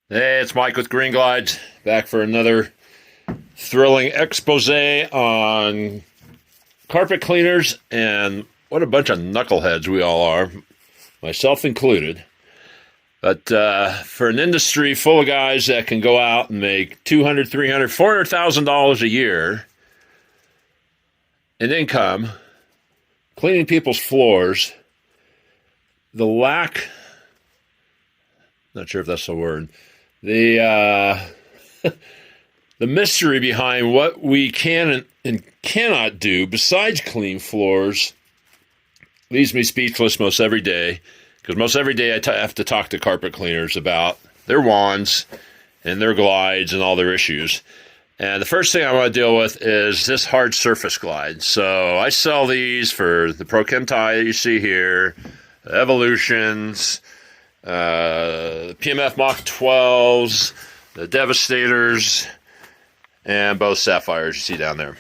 Hey, it's Mike with Green Glides, back for another thrilling expose on carpet cleaners and what a bunch of knuckleheads we all are, myself included. But for an industry full of guys that can go out and make $200,000, $300,000, $400,000 a year in income, cleaning people's floors, the lack, not sure if that's the word, the the mystery behind what we can and cannot do besides clean floors leaves me speechless most every day, because most every day I have to talk to carpet cleaners about their wands and their glides and all their issues. And the first thing I want to deal with is this hard surface glide. So I sell these for the Pro Chem tie that you see here, the Evolutions, PMF Mach 12s, the Devastators, and both Sapphires you see down there.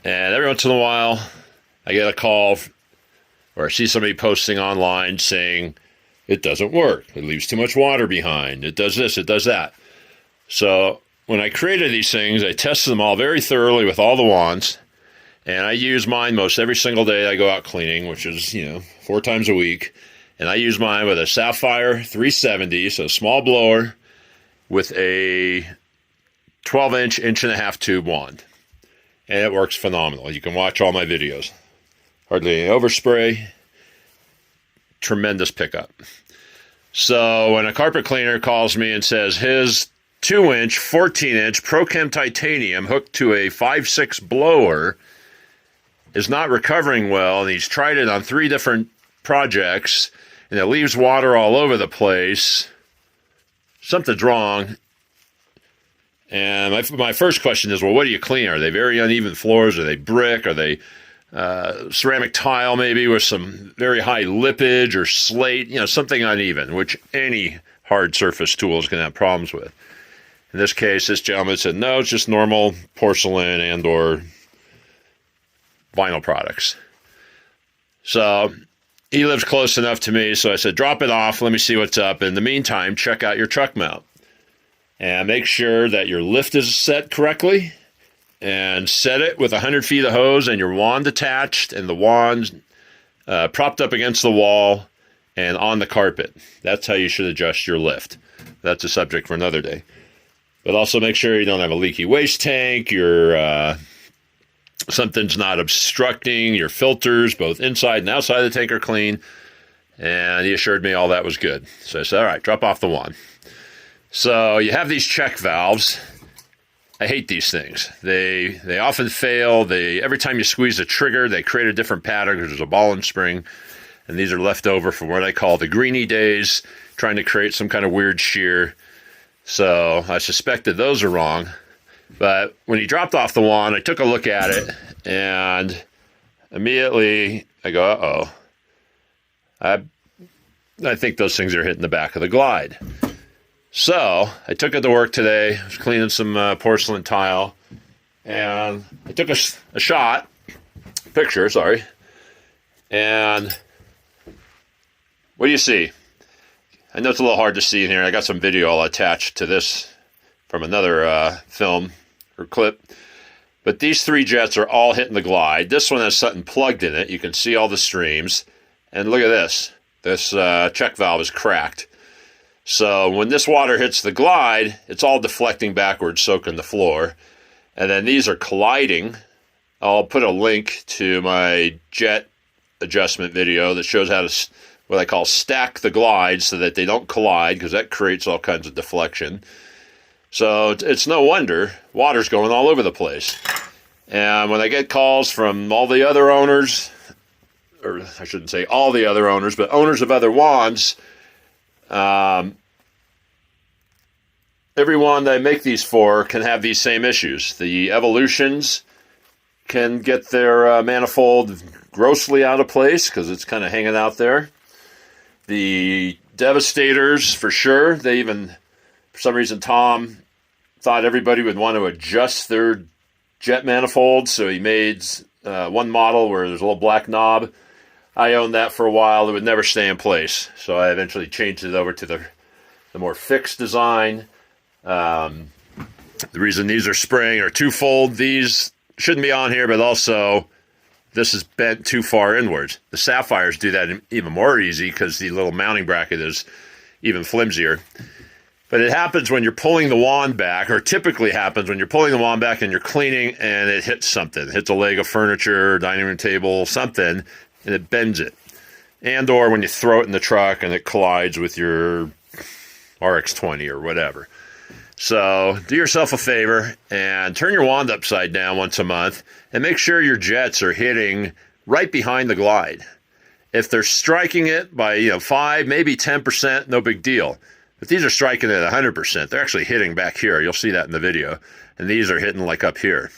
And every once in a while, I get a call or I see somebody posting online saying, it doesn't work. It leaves too much water behind. It does this, it does that. So when I created these things, I tested them all very thoroughly with all the wands. And I use mine most every single day I go out cleaning, which is, 4 times a week. And I use mine with a Sapphire 370, so small blower, with a 12-inch, inch-and-a-half tube wand. And it works phenomenal. You can watch all my videos. Hardly any overspray. Tremendous pickup. So when a carpet cleaner calls me and says his 2-inch, 14-inch Pro Chem titanium hooked to a 5.6 blower is not recovering well, and he's tried it on 3 different projects, and it leaves water all over the place, something's wrong. And my first question is, well, what do you clean? Are they very uneven floors? Are they brick? Are they ceramic tile maybe with some very high lippage, or slate, something uneven, which any hard surface tool is going to have problems with. In this case, this gentleman said, no, it's just normal porcelain and or vinyl products. So he lives close enough to me, so I said, drop it off, let me see what's up. In the meantime, check out your truck mount. And make sure that your lift is set correctly, and set it with 100 feet of hose and your wand attached, and the wand propped up against the wall and on the carpet. That's how you should adjust your lift. That's a subject for another day. But also make sure you don't have a leaky waste tank, something's not obstructing your filters, both inside and outside the tank are clean. And he assured me all that was good. So I said, all right, drop off the wand. So you have these check valves. I hate these things. They often fail. Every time you squeeze the trigger, they create a different pattern because there's a ball and spring. And these are left over from what I call the greenie days, trying to create some kind of weird shear. So I suspected those are wrong. But when he dropped off the wand, I took a look at it, and immediately I go, uh-oh. I think those things are hitting the back of the glide. So I took it to work today. I was cleaning some porcelain tile, and I took a picture, and what do you see? I know it's a little hard to see in here. I got some video I'll attach to this from another film or clip. But these 3 jets are all hitting the glide. This one has something plugged in it. You can see all the streams. And look at this. This check valve is cracked. So when this water hits the glide, it's all deflecting backwards, soaking the floor. And then these are colliding. I'll put a link to my jet adjustment video that shows how to, what I call, stack the glides so that they don't collide, because that creates all kinds of deflection. So it's no wonder water's going all over the place. And when I get calls from all the other owners, or I shouldn't say all the other owners, but owners of other wands, every wand I make these for can have these same issues. The Evolutions can get their manifold grossly out of place because it's kind of hanging out there. The Devastators, for sure, for some reason, Tom thought everybody would want to adjust their jet manifold, so he made one model where there's a little black knob. I owned that for a while. It would never stay in place, so I eventually changed it over to the the more fixed design. The reason these are spraying are twofold. These shouldn't be on here, but also this is bent too far inwards. The Sapphires do that even more easy because the little mounting bracket is even flimsier. But it happens when you're pulling the wand back, or typically happens when you're pulling the wand back and you're cleaning and it hits something. It hits a leg of furniture, dining room table, something, and it bends it. And or when you throw it in the truck and it collides with your RX-20 or whatever. So do yourself a favor and turn your wand upside down once a month and make sure your jets are hitting right behind the glide. If they're striking it by 5, maybe 10%, no big deal. But these are striking at 100%. They're actually hitting back here. You'll see that in the video. And these are hitting like up here.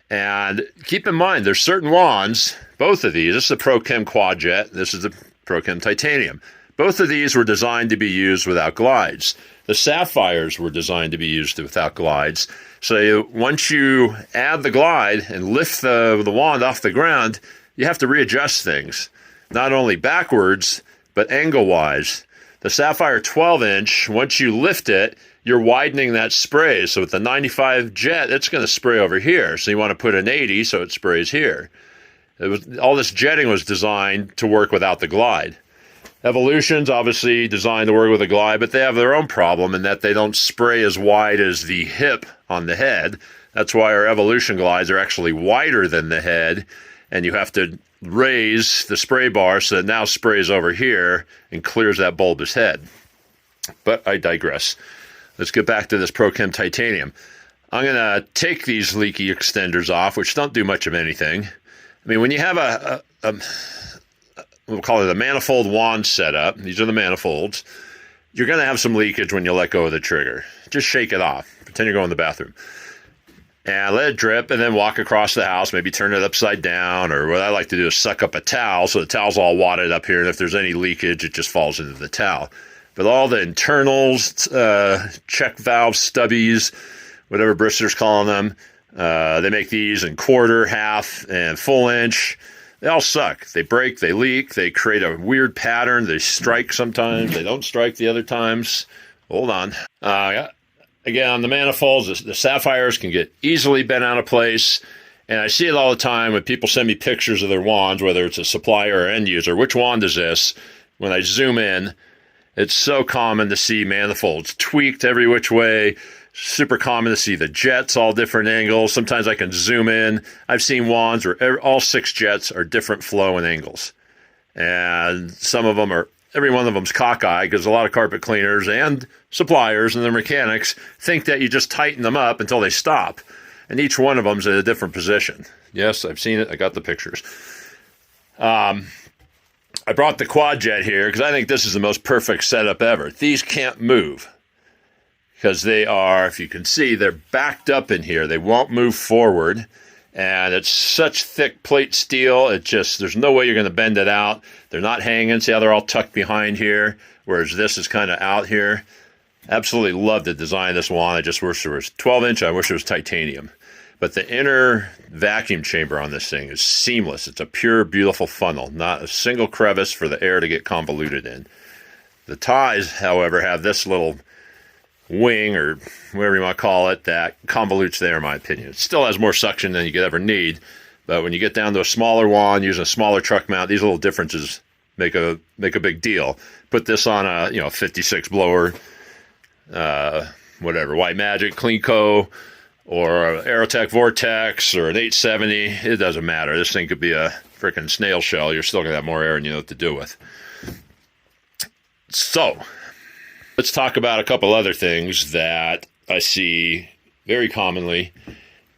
And keep in mind, there's certain wands, both of these. This is the ProChem Quad Jet. This is the ProChem Titanium. Both of these were designed to be used without glides. The Sapphires were designed to be used without glides. So once you add the glide and lift the wand off the ground, you have to readjust things. Not only backwards, but angle-wise. The Sapphire 12-inch, once you lift it, you're widening that spray. So with the 95 jet, it's going to spray over here. So you want to put an 80 so it sprays here. All this jetting was designed to work without the glide. Evolution's obviously designed to work with a glide, but they have their own problem in that they don't spray as wide as the hip on the head. That's why our Evolution glides are actually wider than the head, and you have to raise the spray bar so it now sprays over here and clears that bulbous head. But I digress. Let's get back to this ProChem Titanium. I'm going to take these leaky extenders off, which don't do much of anything. I mean, when you have we'll call it a manifold wand setup, these are the manifolds, you're going to have some leakage when you let go of the trigger. Just shake it off. Pretend you're going to the bathroom. And let it drip, and then walk across the house, maybe turn it upside down, or what I like to do is suck up a towel, so the towel's all wadded up here, and if there's any leakage, it just falls into the towel. But all the internals, check valve stubbies, whatever Bristol's calling them, they make these in quarter, half, and full inch. They all suck. They break, they leak, they create a weird pattern, they strike sometimes, they don't strike the other times. Hold on. Again, on the manifolds, the Sapphires can get easily bent out of place, and I see it all the time when people send me pictures of their wands, whether it's a supplier or end user. Which wand is this? When I zoom in, it's so common to see manifolds tweaked every which way. Super common to see the jets all different angles. Sometimes I can zoom in. I've seen wands where all 6 jets are different flow and angles. And some of them are, every one of them's cockeyed because a lot of carpet cleaners and suppliers and their mechanics think that you just tighten them up until they stop. And each one of them's at a different position. Yes, I've seen it. I got the pictures. I brought the Quad Jet here because I think this is the most perfect setup ever. These can't move because they are, if you can see, they're backed up in here. They won't move forward. And it's such thick plate steel, there's no way you're going to bend it out. They're not hanging. See how they're all tucked behind here, whereas this is kind of out here. Absolutely love the design of this wand. I just wish there was 12-inch. I wish it was titanium. But the inner vacuum chamber on this thing is seamless. It's a pure, beautiful funnel. Not a single crevice for the air to get convoluted in. The ties, however, have this little wing, or whatever you want to call it, that convolutes there, in my opinion. It still has more suction than you could ever need, but when you get down to a smaller wand using a smaller truck mount, these little differences make a big deal. Put this on a 56 blower, whatever, White Magic, Cleanco, or a Aerotech Vortex, or an 870. It doesn't matter. This thing could be a freaking snail shell. You're still going to have more air than you know what to do with. So let's talk about a couple other things that I see very commonly.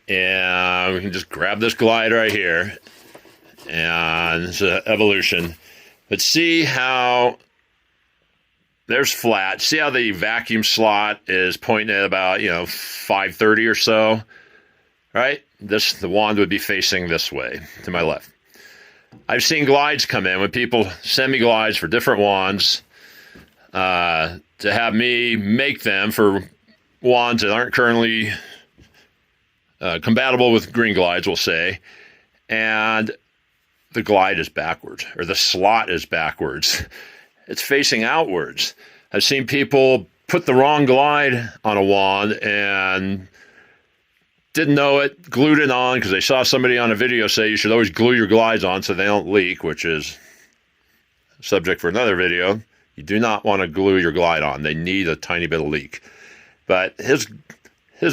And we can just grab this glide right here. And it's an Evolution. But see how there's flat. See how the vacuum slot is pointing at about, 530 or so? Right? The wand would be facing this way, to my left. I've seen glides come in when people send me glides for different wands. To have me make them for wands that aren't currently compatible with green glides, we'll say, and the glide is backwards, or the slot is backwards. It's facing outwards. I've seen people put the wrong glide on a wand and didn't know it, glued it on because they saw somebody on a video say you should always glue your glides on so they don't leak, which is a subject for another video. You do not want to glue your glide on. They need a tiny bit of leak. But his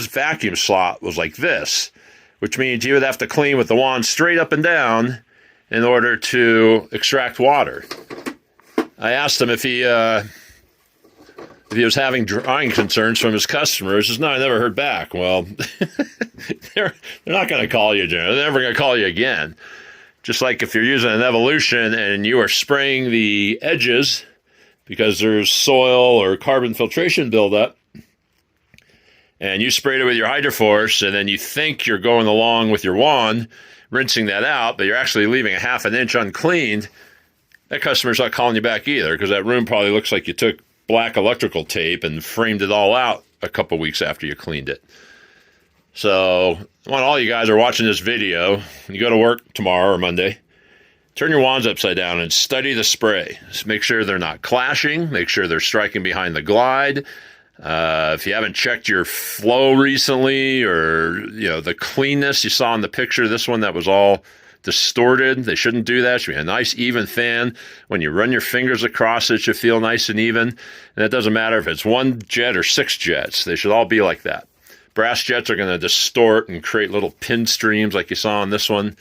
vacuum slot was like this, which means you would have to clean with the wand straight up and down in order to extract water. I asked him if he was having drying concerns from his customers. He says, no, I never heard back. Well, they're not going to call you, Jim. They're never going to call you again. Just like if you're using an Evolution and you are spraying the edges because there's soil or carbon filtration buildup, and you sprayed it with your Hydroforce, and then you think you're going along with your wand, rinsing that out, but you're actually leaving a half an inch uncleaned, that customer's not calling you back either, because that room probably looks like you took black electrical tape and framed it all out a couple weeks after you cleaned it. So I want all you guys who are watching this video, when you go to work tomorrow or Monday, turn your wands upside down and study the spray. Just make sure they're not clashing. Make sure they're striking behind the glide. If you haven't checked your flow recently, or the cleanness you saw in the picture, this one that was all distorted, they shouldn't do that. It should be a nice even fan. When you run your fingers across it, it should feel nice and even. And it doesn't matter if it's 1 jet or 6 jets. They should all be like that. Brass jets are going to distort and create little pin streams like you saw on this one.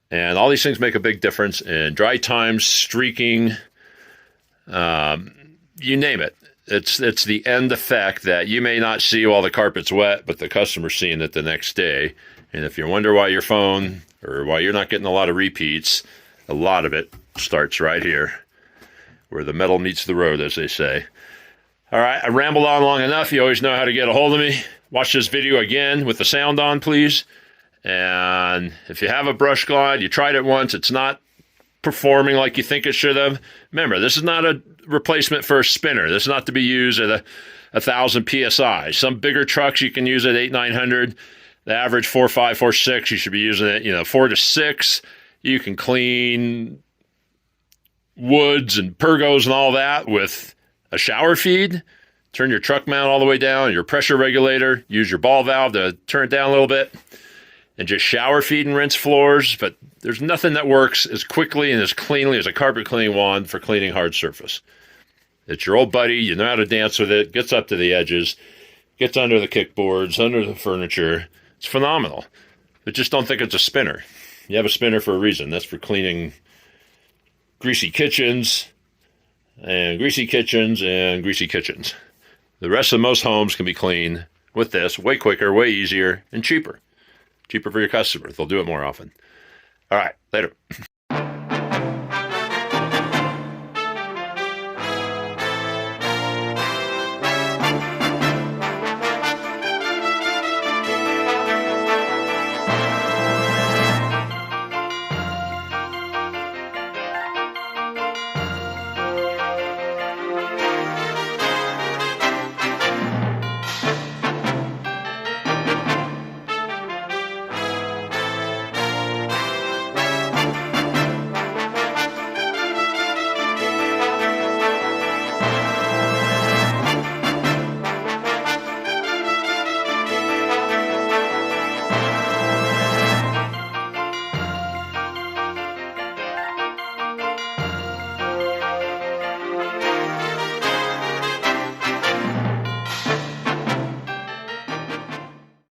And all these things make a big difference in dry times, streaking, you name it. It's the end effect that you may not see while the carpet's wet, but the customer's seeing it the next day. And if you wonder why your phone or why you're not getting a lot of repeats, a lot of it starts right here, where the metal meets the road, as they say. All right, I rambled on long enough. You always know how to get a hold of me. Watch this video again with the sound on, please. And if you have a brush glide, you tried it once, it's not performing like you think it should have. Remember, this is not a replacement for a spinner. This is not to be used at 1,000 PSI. Some bigger trucks you can use at 800-900. The average 4.5, 4.6, you should be using it, 4 to 6. You can clean woods and pergos and all that with a shower feed. Turn your truck mount all the way down, your pressure regulator. Use your ball valve to turn it down a little bit. And just shower feed and rinse floors. But there's nothing that works as quickly and as cleanly as a carpet cleaning wand for cleaning hard surface. It's your old buddy. You know how to dance with it. Gets up to the edges. Gets under the kickboards, under the furniture. It's phenomenal. But just don't think it's a spinner. You have a spinner for a reason. That's for cleaning greasy kitchens and greasy kitchens and greasy kitchens. The rest of most homes can be cleaned with this way quicker, way easier, and cheaper. Cheaper for your customers. They'll do it more often. All right, later.